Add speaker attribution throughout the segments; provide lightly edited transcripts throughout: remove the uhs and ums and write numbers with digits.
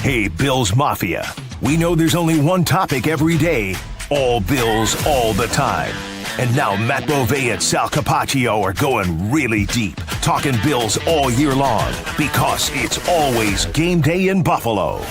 Speaker 1: Hey, Bills Mafia. We know there's only one topic every day. All Bills, all the time. And now Matt Bove and Sal Capaccio are going really deep, talking Bills all year long, because it's always game day in Buffalo.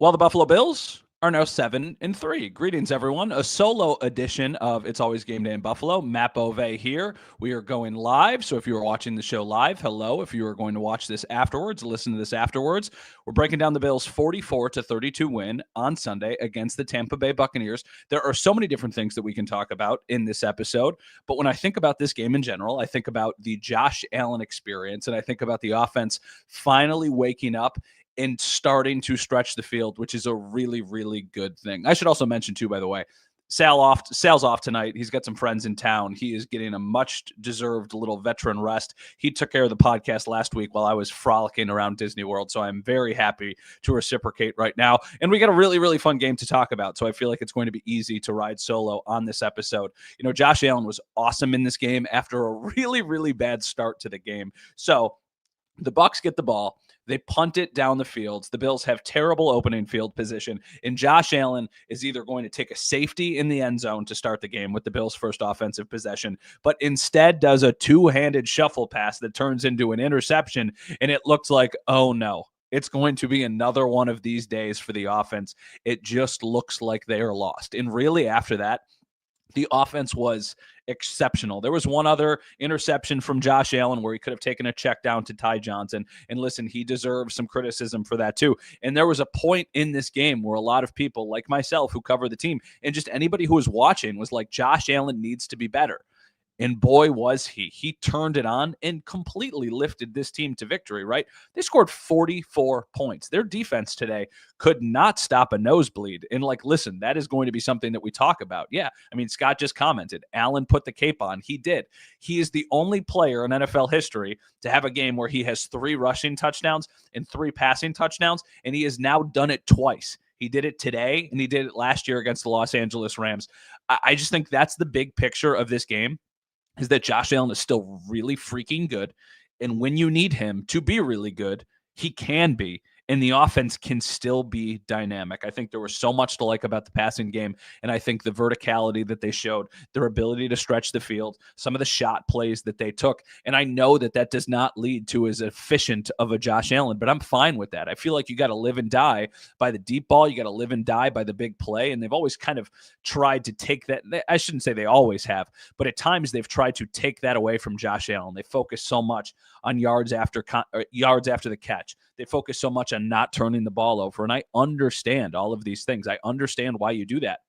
Speaker 2: Well, the Buffalo Bills are now 7-3. Greetings, everyone. A solo edition of It's Always Game Day in Buffalo. Matt Bove here. We are going live. So if you are watching the show live, hello. If you are going to watch this afterwards, listen to this afterwards. We're breaking down the Bills' 44-32 win on Sunday against the Tampa Bay Buccaneers. There are so many different things that we can talk about in this episode. But when I think about this game in general, I think about the Josh Allen experience, and I think about the offense finally waking up and starting to stretch the field, which is a really, really good thing. I should also mention, too, by the way, Sal's off tonight. He's got some friends in town. He is getting a much-deserved little veteran rest. He took care of the podcast last week while I was frolicking around Disney World, so I'm very happy to reciprocate right now. And we got a really, really fun game to talk about, so I feel like it's going to be easy to ride solo on this episode. You know, Josh Allen was awesome in this game after a really, really bad start to the game. So the Bucs get the ball. They punt it down the field. The Bills have terrible opening field position, and Josh Allen is either going to take a safety in the end zone to start the game with the Bills' first offensive possession, but instead does a two-handed shuffle pass that turns into an interception, and it looks like, oh no, it's going to be another one of these days for the offense. It just looks like they are lost. And really after that, the offense was exceptional. There was one other interception from Josh Allen where he could have taken a check down to Ty Johnson. And listen, he deserves some criticism for that too. And there was a point in this game where a lot of people like myself who cover the team and just anybody who was watching was like, Josh Allen needs to be better. And boy, was he. He turned it on and completely lifted this team to victory, right? They scored 44 points. Their defense today could not stop a nosebleed. And listen, that is going to be something that we talk about. Yeah, I mean, Scott just commented, Allen put the cape on. He did. He is the only player in NFL history to have a game where he has 3 rushing touchdowns and 3 passing touchdowns, and he has now done it twice. He did it today, and he did it last year against the Los Angeles Rams. I just think that's the big picture of this game, is that Josh Allen is still really freaking good. And when you need him to be really good, he can be. And the offense can still be dynamic. I think there was so much to like about the passing game. And I think the verticality that they showed, their ability to stretch the field, some of the shot plays that they took. And I know that that does not lead to as efficient of a Josh Allen, but I'm fine with that. I feel like you got to live and die by the deep ball. You got to live and die by the big play. And they've always kind of tried to take that. I shouldn't say they always have, but at times they've tried to take that away from Josh Allen. They focus so much on yards after the catch. They focus so much on not turning the ball over. And I understand all of these things. I understand why you do that.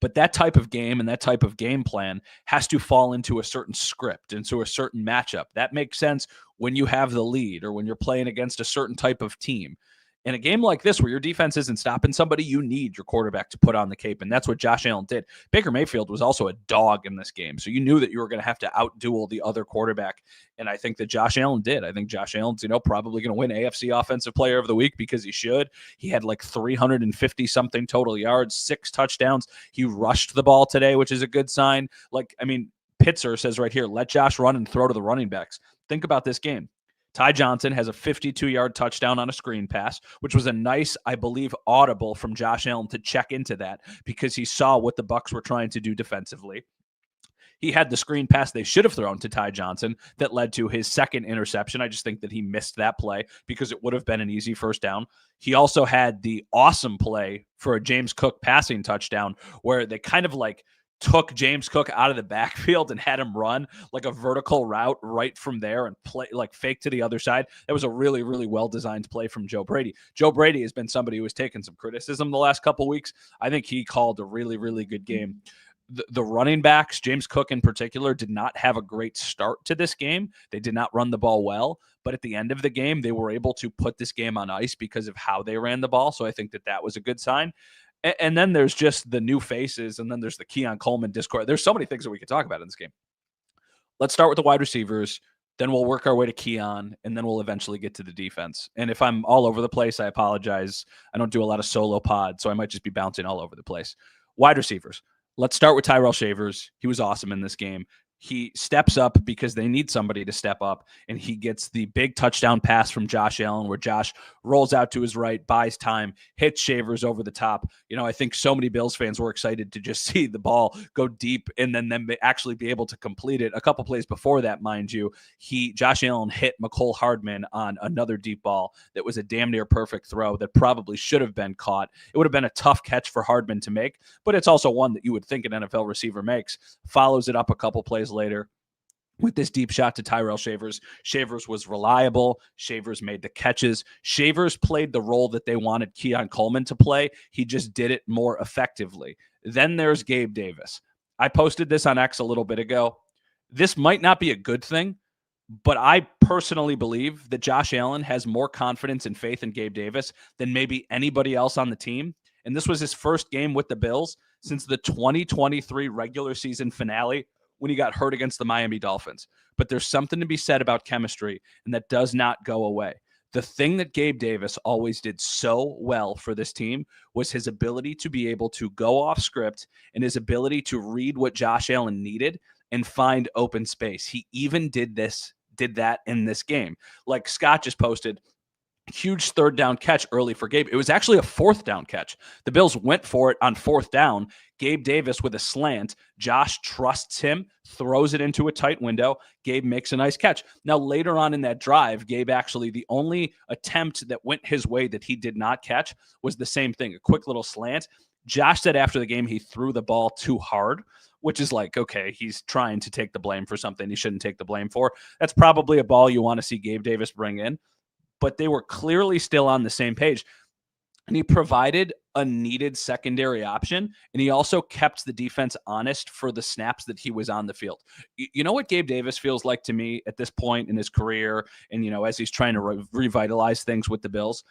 Speaker 2: But that type of game and that type of game plan has to fall into a certain script, into a certain matchup. That makes sense when you have the lead or when you're playing against a certain type of team. In a game like this where your defense isn't stopping somebody, you need your quarterback to put on the cape, and that's what Josh Allen did. Baker Mayfield was also a dog in this game, so you knew that you were going to have to outduel the other quarterback, and I think that Josh Allen did. I think Josh Allen's, probably going to win AFC Offensive Player of the Week because he should. He had 350-something total yards, 6 touchdowns. He rushed the ball today, which is a good sign. Pitzer says right here, let Josh run and throw to the running backs. Think about this game. Ty Johnson has a 52-yard touchdown on a screen pass, which was a nice, I believe, audible from Josh Allen to check into that because he saw what the Bucs were trying to do defensively. He had the screen pass they should have thrown to Ty Johnson that led to his second interception. I just think that he missed that play because it would have been an easy first down. He also had the awesome play for a James Cook passing touchdown where they kind of took James Cook out of the backfield and had him run a vertical route right from there and play fake to the other side. That was a really, really well-designed play from Joe Brady. Joe Brady has been somebody who has taken some criticism the last couple weeks. I think he called a really, really good game. The running backs, James Cook in particular, did not have a great start to this game. They did not run the ball well, but at the end of the game, they were able to put this game on ice because of how they ran the ball. So I think that was a good sign. And then there's just the new faces, and then there's the Keon Coleman discord. There's so many things that we could talk about in this game. Let's start with the wide receivers, then we'll work our way to Keon, and then we'll eventually get to the defense. And if I'm all over the place, I apologize. I don't do a lot of solo pods, so I might just be bouncing all over the place. Wide receivers. Let's start with Tyrell Shavers. He was awesome in this game. He steps up because they need somebody to step up, and he gets the big touchdown pass from Josh Allen where Josh rolls out to his right, buys time, hits Shavers over the top. I think so many Bills fans were excited to just see the ball go deep and then them actually be able to complete it. A couple plays before that, mind you, Josh Allen hit McCole Hardman on another deep ball that was a damn near perfect throw that probably should have been caught. It would have been a tough catch for Hardman to make, but it's also one that you would think an NFL receiver makes. Follows it up a couple plays later with this deep shot to Tyrell Shavers. Shavers was reliable. Shavers made the catches. Shavers played the role that they wanted Keon Coleman to play. He just did it more effectively. Then there's Gabe Davis. I posted this on X a little bit ago. This might not be a good thing, but I personally believe that Josh Allen has more confidence and faith in Gabe Davis than maybe anybody else on the team. And this was his first game with the Bills since the 2023 regular season finale when he got hurt against the Miami Dolphins. But there's something to be said about chemistry, and that does not go away. The thing that Gabe Davis always did so well for this team was his ability to be able to go off script and his ability to read what Josh Allen needed and find open space. He even did that in this game. Like Scott just posted, huge third down catch early for Gabe. It was actually a fourth down catch. The Bills went for it on fourth down. Gabe Davis with a slant. Josh trusts him, throws it into a tight window. Gabe makes a nice catch. Now, later on in that drive, Gabe actually, the only attempt that went his way that he did not catch was the same thing, a quick little slant. Josh said after the game he threw the ball too hard, which is like, okay, he's trying to take the blame for something he shouldn't take the blame for. That's probably a ball you want to see Gabe Davis bring in. But they were clearly still on the same page. And he provided a needed secondary option, and he also kept the defense honest for the snaps that he was on the field. You know what Gabe Davis feels like to me at this point in his career and, as he's trying to revitalize things with the Bills?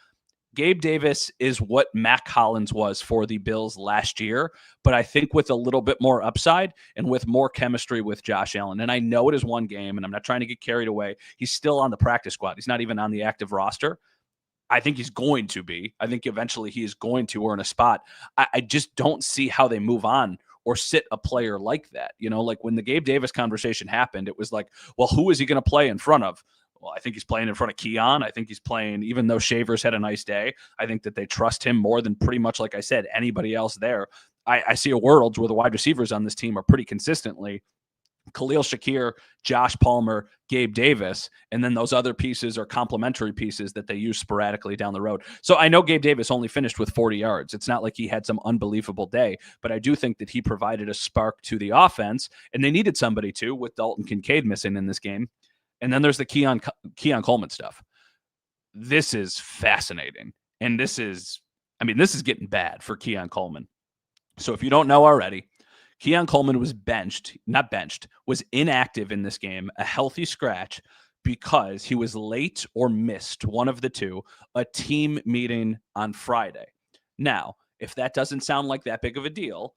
Speaker 2: Gabe Davis is what Mac Hollins was for the Bills last year, but I think with a little bit more upside and with more chemistry with Josh Allen. And I know it is one game, and I'm not trying to get carried away. He's still on the practice squad. He's not even on the active roster. I think he's going to be. I think eventually he is going to earn a spot. I just don't see how they move on or sit a player like that. Like when the Gabe Davis conversation happened, it was like, well, who is he going to play in front of? Well, I think he's playing in front of Keon. I think he's playing, even though Shavers had a nice day, I think that they trust him more than pretty much, like I said, anybody else there. I see a world where the wide receivers on this team are pretty consistently Khalil Shakir, Josh Palmer, Gabe Davis, and then those other pieces are complementary pieces that they use sporadically down the road. So I know Gabe Davis only finished with 40 yards. It's not like he had some unbelievable day, but I do think that he provided a spark to the offense, and they needed somebody to, with Dalton Kincaid missing in this game. And then there's the Keon Coleman stuff. This is fascinating. And this is getting bad for Keon Coleman. So if you don't know already, Keon Coleman was was inactive in this game, a healthy scratch, because he was late or missed, one of the two, a team meeting on Friday. Now, if that doesn't sound like that big of a deal,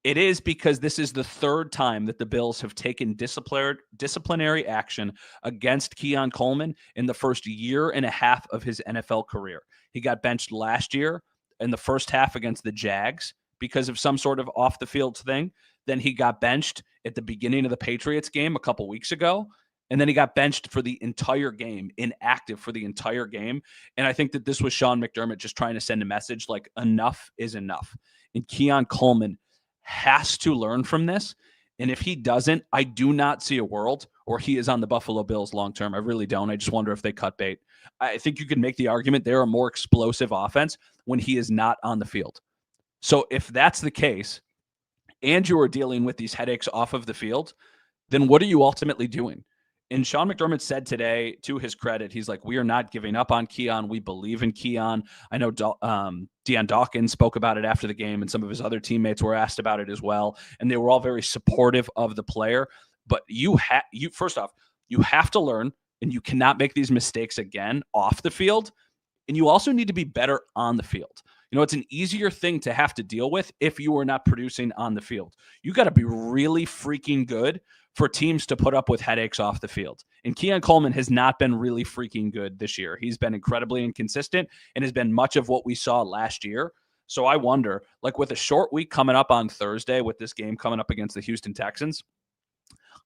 Speaker 2: it is, because this is the third time that the Bills have taken disciplinary action against Keon Coleman in the first year and a half of his NFL career. He got benched last year in the first half against the Jags because of some sort of off-the-field thing. Then he got benched at the beginning of the Patriots game a couple weeks ago. And then he got benched for the entire game, inactive for the entire game. And I think that this was Sean McDermott just trying to send a message like, enough is enough. And Keon Coleman has to learn from this. And if he doesn't, I do not see a world where he is on the Buffalo Bills long-term. I really don't. I just wonder if they cut bait. I think you can make the argument they're a more explosive offense when he is not on the field. So if that's the case, and you are dealing with these headaches off of the field, then what are you ultimately doing? And Sean McDermott said today, to his credit, he's like, we are not giving up on Keon. We believe in Keon. I know Deion Dawkins spoke about it after the game, and some of his other teammates were asked about it as well. And they were all very supportive of the player. But first off, you have to learn, and you cannot make these mistakes again off the field. And you also need to be better on the field. It's an easier thing to have to deal with if you are not producing on the field. You got to be really freaking good for teams to put up with headaches off the field. And Keon Coleman has not been really freaking good this year. He's been incredibly inconsistent and has been much of what we saw last year. So I wonder, like with a short week coming up on Thursday with this game coming up against the Houston Texans,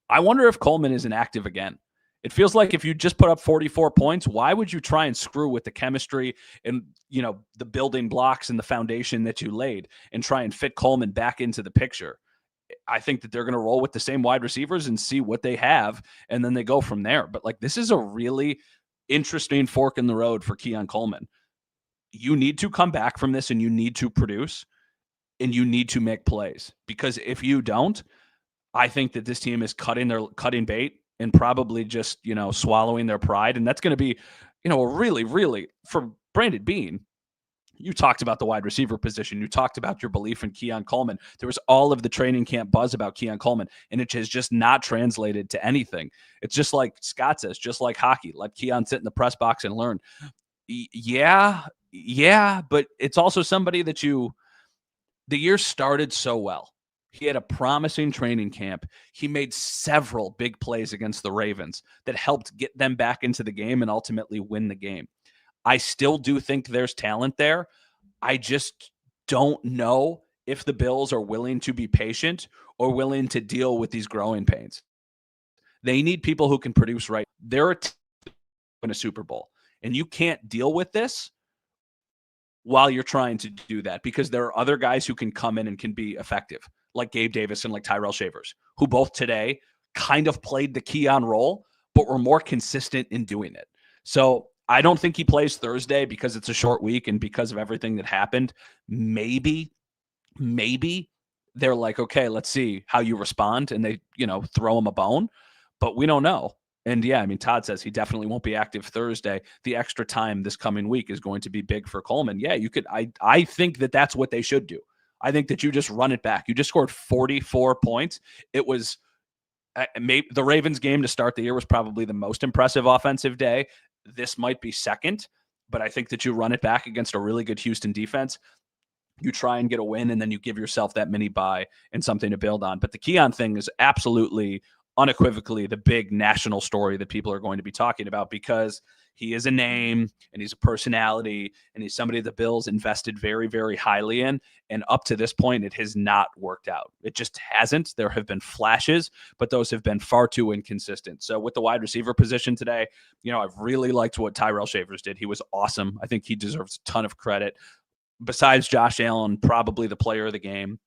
Speaker 2: I wonder if Coleman isn't active again. It feels like if you just put up 44 points, why would you try and screw with the chemistry and, the building blocks and the foundation that you laid and try and fit Coleman back into the picture? I think that they're going to roll with the same wide receivers and see what they have, and then they go from there. But this is a really interesting fork in the road for Keon Coleman. You need to come back from this and you need to produce and you need to make plays, because if you don't, I think that this team is cutting bait and probably just, swallowing their pride. And that's going to be, a really, really, for Brandon Beane, you talked about the wide receiver position. You talked about your belief in Keon Coleman. There was all of the training camp buzz about Keon Coleman, and it has just not translated to anything. It's just like Scott says, just like hockey. Let Keon sit in the press box and learn. Yeah, but it's also somebody that the year started so well. He had a promising training camp. He made several big plays against the Ravens that helped get them back into the game and ultimately win the game. I still do think there's talent there. I just don't know if the Bills are willing to be patient or willing to deal with these growing pains. They need people who can produce right. They're a team in a Super Bowl, and you can't deal with this while you're trying to do that, because there are other guys who can come in and can be effective, like Gabe Davis and like Tyrell Shavers, who both today kind of played the Keon role, but were more consistent in doing it. So I don't think he plays Thursday because it's a short week and because of everything that happened. Maybe they're like, okay, let's see how you respond, and they, throw him a bone, but we don't know. And yeah, I mean, Todd says he definitely won't be active Thursday. The extra time this coming week is going to be big for Coleman. Yeah, you could. I think that that's what they should do. I think that you just run it back. You just scored 44 points. It was maybe the Ravens game to start the year was probably the most impressive offensive day. This might be second, but I think that you run it back against a really good Houston defense. You try and get a win, and then you give yourself that mini bye and something to build on. But the Keon thing is absolutely, unequivocally the big national story that people are going to be talking about, because he is a name and he's a personality and he's somebody the Bills invested very, very highly in. And up to this point, it has not worked out. It just hasn't. There have been flashes, but those have been far too inconsistent. So with the wide receiver position today, I've really liked what Tyrell Shavers did. He was awesome. I think he deserves a ton of credit. Besides Josh Allen, probably the player of the game.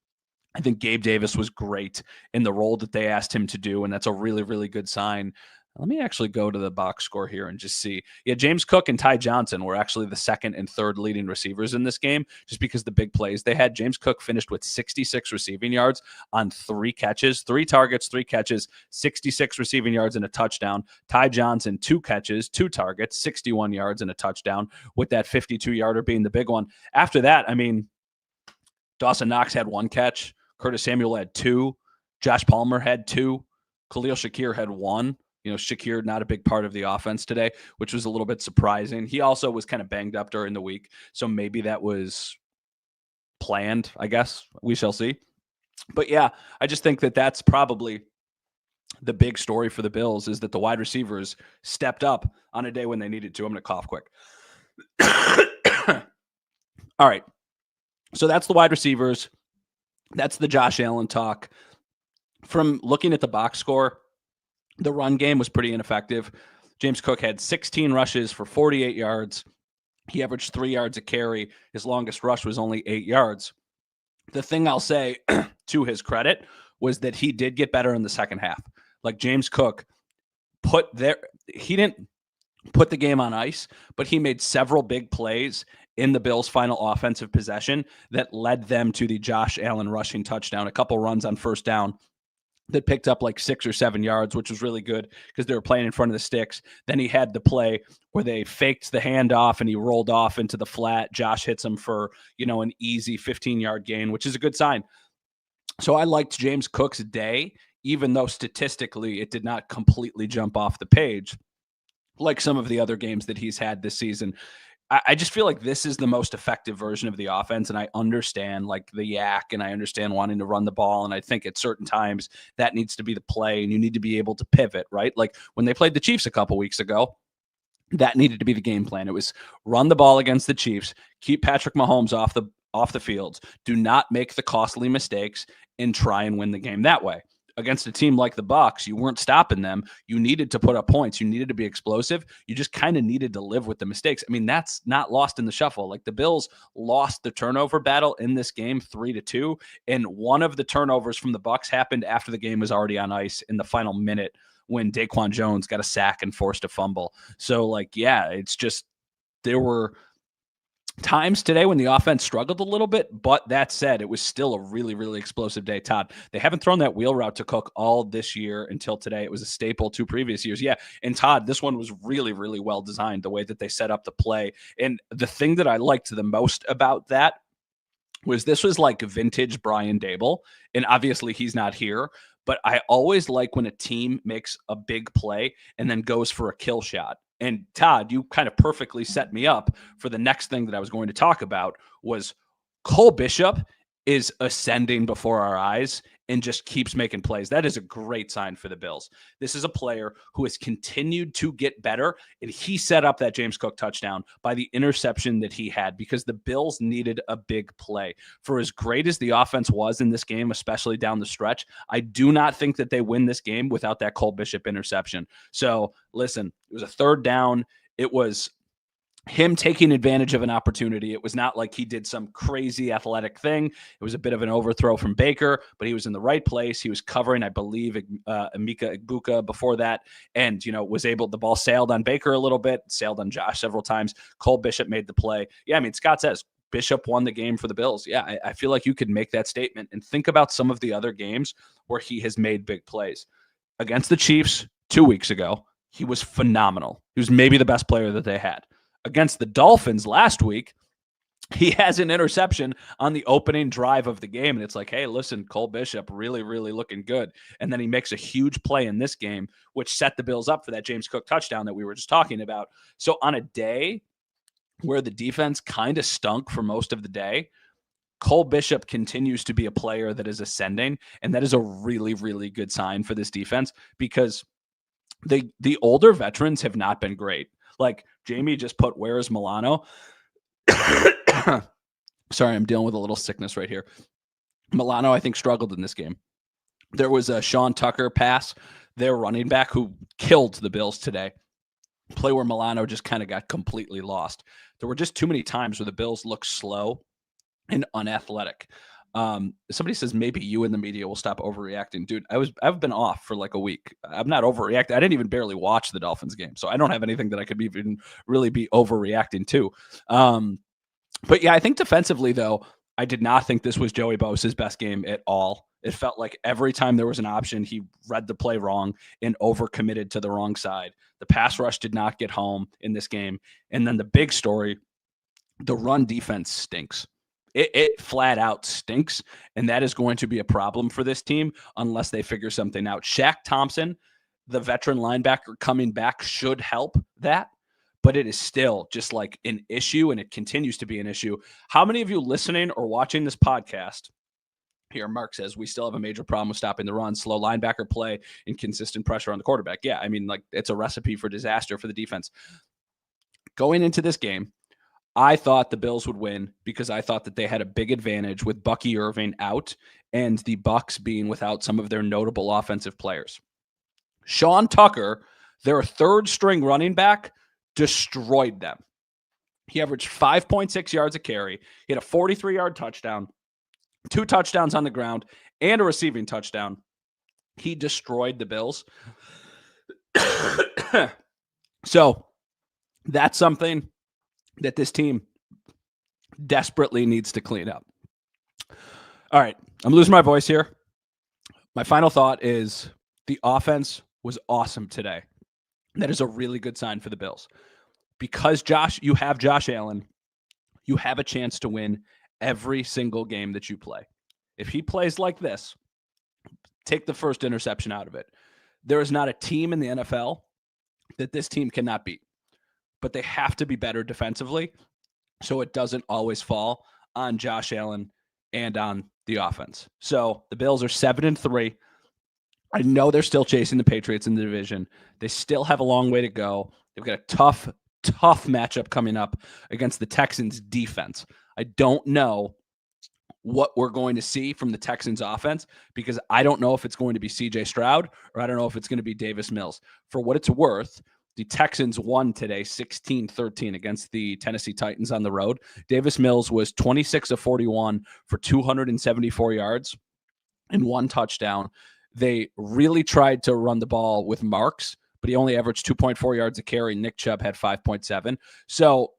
Speaker 2: I think Gabe Davis was great in the role that they asked him to do, and that's a really, really good sign. Let me actually go to the box score here and just see. Yeah, James Cook and Ty Johnson were actually the second and third leading receivers in this game, just because the big plays they had. James Cook finished with 66 receiving yards on 3 catches, 3 targets, 3 catches, 66 receiving yards and a touchdown. Ty Johnson, 2 catches, 2 targets, 61 yards and a touchdown, with that 52-yarder being the big one. After that, I mean, Dawson Knox had 1 catch. Curtis Samuel had 2. Josh Palmer had 2. Khalil Shakir had 1. Shakir, not a big part of the offense today, which was a little bit surprising. He also was kind of banged up during the week, so maybe that was planned, I guess. We shall see. But yeah, I just think that that's probably the big story for the Bills, is that the wide receivers stepped up on a day when they needed to. I'm going to cough quick. All right. So that's the wide receivers. That's the Josh Allen talk. From looking at the box score, the run game was pretty ineffective. James Cook had 16 rushes for 48 yards. He averaged 3 yards a carry. His longest rush was only 8 yards. The thing I'll say to his credit was that he did get better in the second half. Like James Cook he didn't put the game on ice, but he made several big plays in the Bills' final offensive possession that led them to the Josh Allen rushing touchdown. A couple runs on first down that picked up like 6 or 7 yards, which was really good because they were playing in front of the sticks. Then he had the play where they faked the handoff and he rolled off into the flat. Josh hits him for, an easy 15-yard gain, which is a good sign. So I liked James Cook's day, even though statistically it did not completely jump off the page like some of the other games that he's had this season. I just feel like this is the most effective version of the offense, and I understand like the yak, and I understand wanting to run the ball, and I think at certain times that needs to be the play, and you need to be able to pivot, right? Like when they played the Chiefs a couple weeks ago, that needed to be the game plan. It was run the ball against the Chiefs, keep Patrick Mahomes off the field, do not make the costly mistakes, and try and win the game that way. against a team like the Bucs, you weren't stopping them. You needed to put up points. You needed to be explosive. You just kind of needed to live with the mistakes. I mean, that's not lost in the shuffle. Like the Bills lost the turnover battle in this game 3-2, and one of the turnovers from the Bucs happened after the game was already on ice in the final minute when Daquan Jones got a sack and forced a fumble. So, like, yeah, it's just there were times today when the offense struggled a little bit, but that said, it was still a really, really explosive day. Todd, they haven't thrown that wheel route to Cook all this year until today. It was a staple 2 previous years. Yeah, and Todd, this one was really, really well designed, the way that they set up the play. And the thing that I liked the most about that was this was like vintage Brian Dable, and obviously he's not here, but I always like when a team makes a big play and then goes for a kill shot. And Todd, you kind of perfectly set me up for the next thing that I was going to talk about was Cole Bishop is ascending before our eyes and just keeps making plays. That is a great sign for the Bills. This is a player who has continued to get better, and he set up that James Cook touchdown by the interception that he had because the Bills needed a big play. For as great as the offense was in this game, especially down the stretch, I do not think that they win this game without that Cole Bishop interception. So listen, it was a 3rd down. It was him taking advantage of an opportunity. It was not like he did some crazy athletic thing. It was a bit of an overthrow from Baker, but he was in the right place. He was covering, I believe, Emeka Egbuka before that, and, was able, the ball sailed on Baker a little bit, sailed on Josh several times. Cole Bishop made the play. Yeah, I mean, Scott says Bishop won the game for the Bills. Yeah, I feel like you could make that statement and think about some of the other games where he has made big plays. Against the Chiefs 2 weeks ago, he was phenomenal. He was maybe the best player that they had. Against the Dolphins last week, he has an interception on the opening drive of the game. And it's like, hey, listen, Cole Bishop really, really looking good. And then he makes a huge play in this game, which set the Bills up for that James Cook touchdown that we were just talking about. So on a day where the defense kind of stunk for most of the day, Cole Bishop continues to be a player that is ascending. And that is a really, really good sign for this defense because the older veterans have not been great. Like Jamie just put, where is Milano? Sorry, I'm dealing with a little sickness right here. Milano, I think, struggled in this game. There was a Sean Tucker pass, their running back, who killed the Bills today. Play where Milano just kind of got completely lost. There were just too many times where the Bills looked slow and unathletic. Somebody says maybe you in the media will stop overreacting. Dude, I've been off for like a week. I'm not overreacting. I didn't even barely watch the Dolphins game, so I don't have anything that I could even really be overreacting to. But yeah, I think defensively though, I did not think this was Joey Bosa's best game at all. It felt like every time there was an option, he read the play wrong and overcommitted to the wrong side. The pass rush did not get home in this game. And then the big story, the run defense stinks. It flat out stinks, and that is going to be a problem for this team unless they figure something out. Shaq Thompson, the veteran linebacker coming back, should help that, but it is still just like an issue, and it continues to be an issue. How many of you listening or watching this podcast here, Mark says, we still have a major problem with stopping the run, slow linebacker play, and consistent pressure on the quarterback. Yeah, I mean, like, it's a recipe for disaster for the defense. Going into this game, I thought the Bills would win because I thought that they had a big advantage with Bucky Irving out and the Bucs being without some of their notable offensive players. Sean Tucker, their 3rd string running back, destroyed them. He averaged 5.6 yards a carry. He had a 43-yard touchdown, 2 touchdowns on the ground, and a receiving touchdown. He destroyed the Bills. So that's something that this team desperately needs to clean up. All right, I'm losing my voice here. My final thought is the offense was awesome today. That is a really good sign for the Bills. Because you have Josh Allen, you have a chance to win every single game that you play. If he plays like this, take the first interception out of it. There is not a team in the NFL that this team cannot beat. But they have to be better defensively so it doesn't always fall on Josh Allen and on the offense. So the Bills are 7-3. I know they're still chasing the Patriots in the division. They still have a long way to go. They've got a tough matchup coming up against the Texans defense. I don't know what we're going to see from the Texans offense, because I don't know if it's going to be CJ Stroud or I don't know if it's going to be Davis Mills. For what it's worth, the Texans won today 16-13 against the Tennessee Titans on the road. Davis Mills was 26 of 41 for 274 yards and 1 touchdown. They really tried to run the ball with Marks, but he only averaged 2.4 yards a carry. Nick Chubb had 5.7. So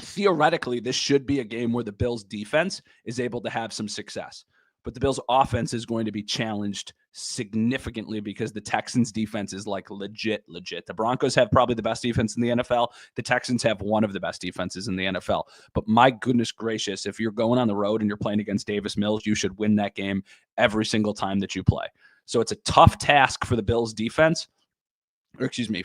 Speaker 2: theoretically, this should be a game where the Bills defense is able to have some success. But the Bills offense is going to be challenged significantly because the Texans defense is like legit. The Broncos have probably the best defense in the NFL. The Texans have one of the best defenses in the NFL. But my goodness gracious, if you're going on the road and you're playing against Davis Mills, you should win that game every single time that you play. So it's a tough task for the Bills defense.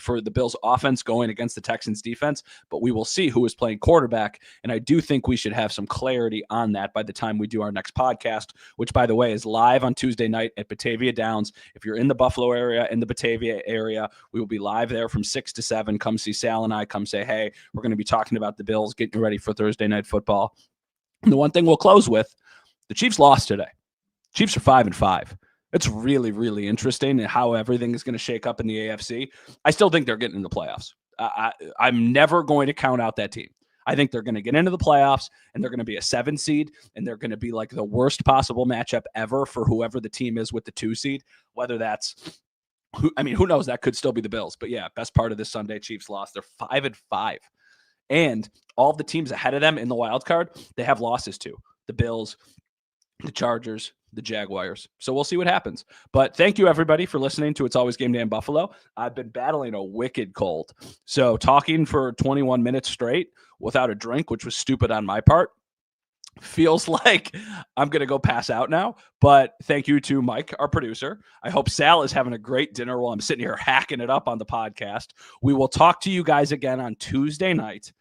Speaker 2: For the Bills offense going against the Texans defense, but we will see who is playing quarterback. And I do think we should have some clarity on that by the time we do our next podcast, which, by the way, is live on Tuesday night at Batavia Downs. If you're in the Buffalo area, in the Batavia area, we will be live there from 6 to 7. Come see Sal and I. Come say, hey, we're going to be talking about the Bills, getting ready for Thursday night football. And the one thing we'll close with, the Chiefs lost today. Chiefs are 5-5. It's really, really interesting how everything is going to shake up in the AFC. I still think they're getting in the playoffs. I'm never going to count out that team. I think they're going to get into the playoffs, and they're going to be a 7 seed, and they're going to be like the worst possible matchup ever for whoever the team is with the 2 seed, whether that's who knows? That could still be the Bills. But yeah, best part of this Sunday, Chiefs lost. They're 5-5. And all of the teams ahead of them in the wild card, they have losses to. The Bills, the Chargers, the Jaguars. So we'll see what happens. But thank you, everybody, for listening to It's Always Game Day in Buffalo. I've been battling a wicked cold. So talking for 21 minutes straight without a drink, which was stupid on my part, feels like I'm going to go pass out now. But thank you to Mike, our producer. I hope Sal is having a great dinner while I'm sitting here hacking it up on the podcast. We will talk to you guys again on Tuesday night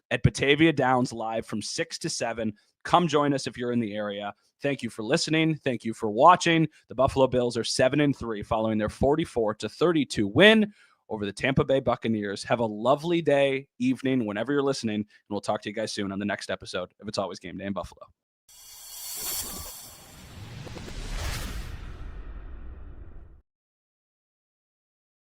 Speaker 2: at Batavia Downs live from 6 to 7. Come join us if you're in the area. Thank you for listening. Thank you for watching. The Buffalo Bills are 7-3 following their 44-32 win over the Tampa Bay Buccaneers. Have a lovely day, evening, whenever you're listening, and we'll talk to you guys soon on the next episode of It's Always Game Day in Buffalo.